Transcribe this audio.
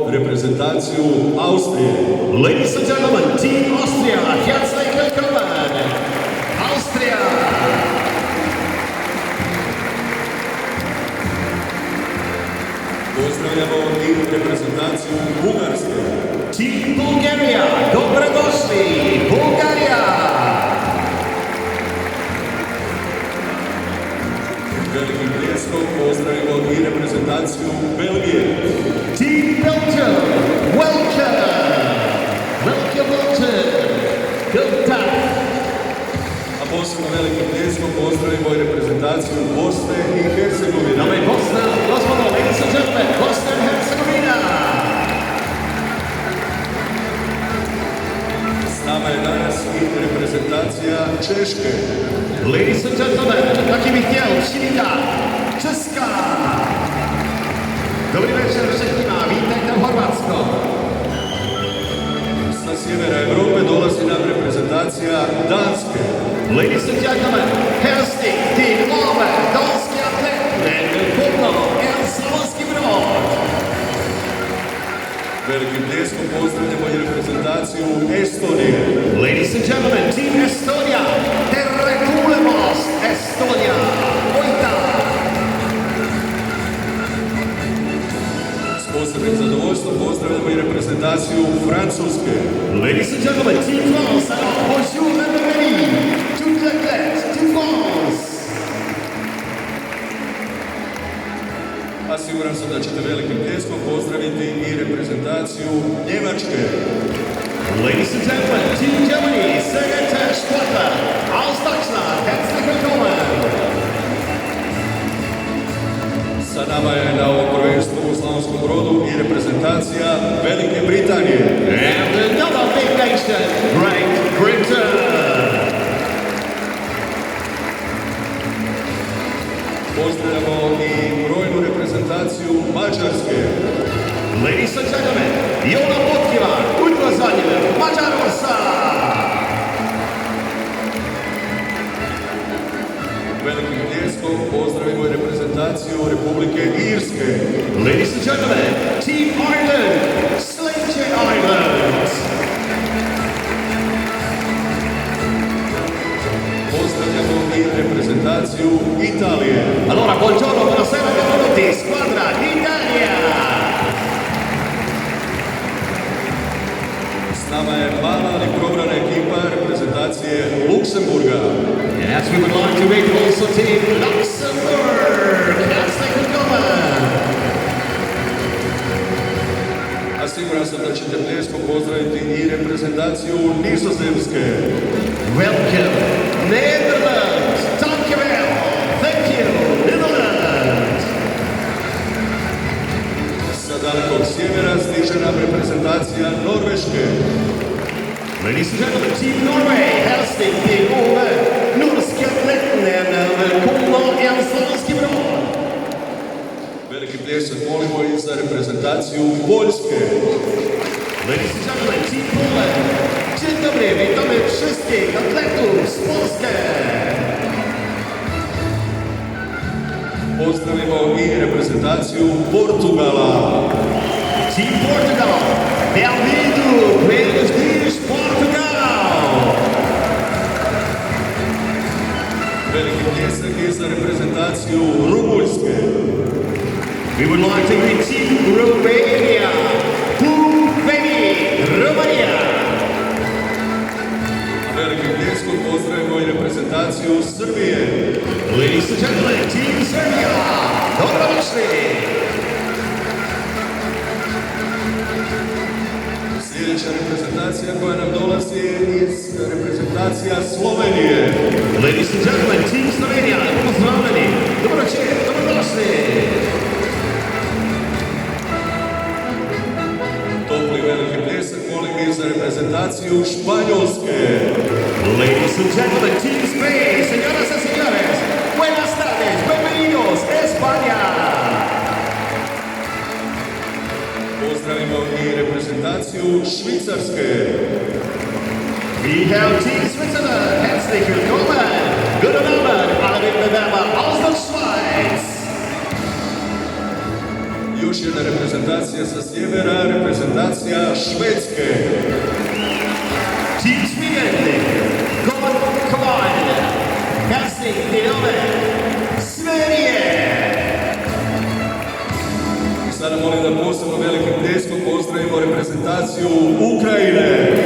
reprezentaciju Austrije. Ladies and gentlemen, Team Austria, herzlich willkommen! Austria! Pozdravljamo i reprezentaciju Bugarske. Team Bulgaria, dobrodošli! Bulgarija! Velikim pljeskom pozdravimo i reprezentaciju Belgije. Team Belgium, welcome! Welcome, Belgium! Good time! A posebno velikim pljeskom pozdravimo i reprezentaciju Bosne i Hercegovine. Dame i Bosna, gospodo, ladies and gentlemen, Bosna and Herzegovina! S nama je danas i reprezentacija Češke. Ladies and gentlemen, taky bych chtěl přivítat Česká! Dobrý večer všetkým a vítejte v Chorvatsku. Sa sjevera Evrope dolazi nam reprezentacija Danske. Ladies and gentlemen, hälsning till Ove, danska atleter, Kopno, en Slavonski Brod. Velikim pljeskom pozdravljamo i reprezentaciju Estonije. Ladies and gentlemen, Team Estonia, terre kuulemast Estonia, voita! S posebnim zadovoljstvom pozdravljamo i reprezentaciju Francuske. Ladies and gentlemen, Team France, alors bonjour and bienvenue, toute la tête, to France! A siguran sam da ćete velikim pljeskom pozdraviti i reprezentaciju Njemačke. Ladies and gentlemen, Team Germany, sehr geehrte Sportler aus Deutschland, herzlich willkommen! Sa nama je na ovom prvenstvu u Slavonskom Brodu i reprezentacija Velike Britanije. And another big nation, Great Britain! Pozdravljamo i brojnu reprezentaciju Mađarske. Ladies and gentlemen, Jona Botkiva, Udvazanjev, Mađarosa! Velikim pljeskom pozdravimo i reprezentaciju Republike Irske. Ladies and gentlemen, Team Ireland, Slayton Island! Pozdravljamo i reprezentaciju Italije. Allora, buongiorno, buonasera, benvenuti, squadra d'Italia! S nama je mala ali probrana ekipa reprezentacije Luksemburga. Yes, we would like to meet also Team Luxembourg! Herzlich willkommen! A siguran sam da ćete pljeskom pozdraviti i reprezentaciju Nizozemske. Welcome, Netherlands! Dankjewel! Thank you, Netherlands! Sa dalekog sjevera stiže nam reprezentacija Norveške. Ladies and gentlemen, Team Norway, hälsning till Ove, norska atleterna, välkomna en Slavonski Brod! Veliki pljesak molimo i za reprezentaciju Poljske. Ladies and gentlemen, Team Poland, dzień dobry, witamy wszystkich atletów z Polski! Pozdravimo i reprezentaciju Portugala. Team Portugal, bem-vindo, buenos dias, Portugal! Veliki pljesak i za reprezentaciju Rumunjske. We would like to greet Team Romania, Romania! Velikim pljeskom pozdravimo i reprezentaciju Srbije. Ladies and gentlemen, Team Serbia, dobrodošli! Sljedeća reprezentacija koja nam dolazi iz reprezentacija Slovenije. Ladies and gentlemen, Team Slovenija, pozdravljeni, dobrodošli! Topli veliki pljesak molim i za reprezentaciju Španjolske. Ladies and gentlemen, Team Spain, señoras y señores, buenas tardes, bienvenidos, España! Pozdravimo i reprezentaciju Švicarske. We have Team Switzerland, herzlich willkommen! Guten Abend, alle Mitbewerber aus der Schweiz! Još još jedna reprezentacija sa sjevera, reprezentacija Švedske. Team Sweden, God Command, hälsning till Sverige! Sada molim da posebno velikim pljeskom pozdravimo reprezentaciju Ukrajine.